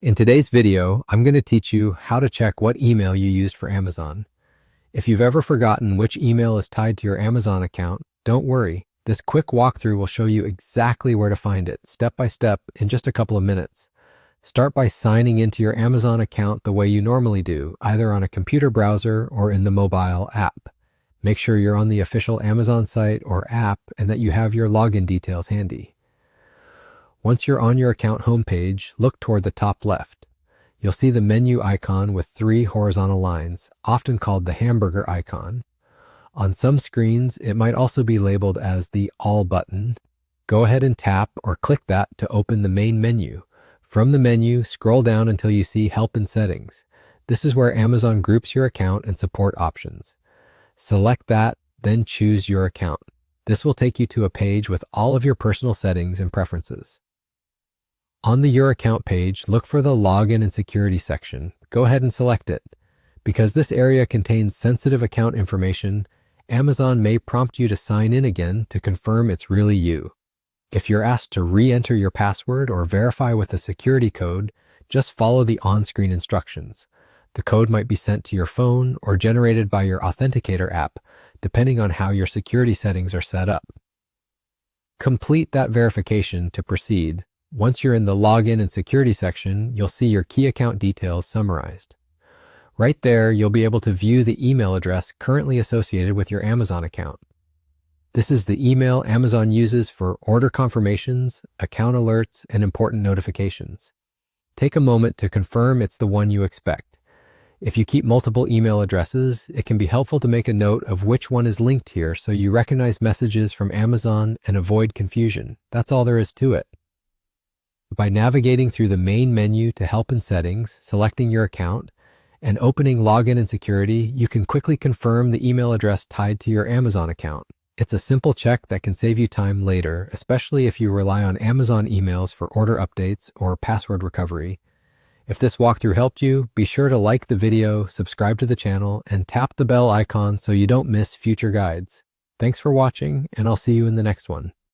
In today's video, I'm going to teach you how to check what email you used for Amazon. If you've ever forgotten which email is tied to your Amazon account, don't worry. This quick walkthrough will show you exactly where to find it, step by step, in just a couple of minutes. Start by signing into your Amazon account the way you normally do, either on a computer browser or in the mobile app. Make sure you're on the official Amazon site or app and that you have your login details handy. Once you're on your account homepage, look toward the top left. You'll see the menu icon with 3 horizontal lines, often called the hamburger icon. On some screens, it might also be labeled as the All button. Go ahead and tap or click that to open the main menu. From the menu, scroll down until you see Help and Settings. This is where Amazon groups your account and support options. Select that, then choose your account. This will take you to a page with all of your personal settings and preferences. On the Your Account page, look for the Login and Security section. Go ahead and select it. Because this area contains sensitive account information, Amazon may prompt you to sign in again to confirm it's really you. If you're asked to re-enter your password or verify with a security code, just follow the on-screen instructions. The code might be sent to your phone or generated by your Authenticator app, depending on how your security settings are set up. Complete that verification to proceed. Once you're in the Login and Security section, you'll see your key account details summarized. Right there, you'll be able to view the email address currently associated with your Amazon account. This is the email Amazon uses for order confirmations, account alerts, and important notifications. Take a moment to confirm it's the one you expect. If you keep multiple email addresses, it can be helpful to make a note of which one is linked here so you recognize messages from Amazon and avoid confusion. That's all there is to it. By navigating through the main menu to Help and Settings, selecting your account, and opening Login and Security, you can quickly confirm the email address tied to your Amazon account. It's a simple check that can save you time later, especially if you rely on Amazon emails for order updates or password recovery. If this walkthrough helped you, be sure to like the video, subscribe to the channel, and tap the bell icon so you don't miss future guides. Thanks for watching, and I'll see you in the next one.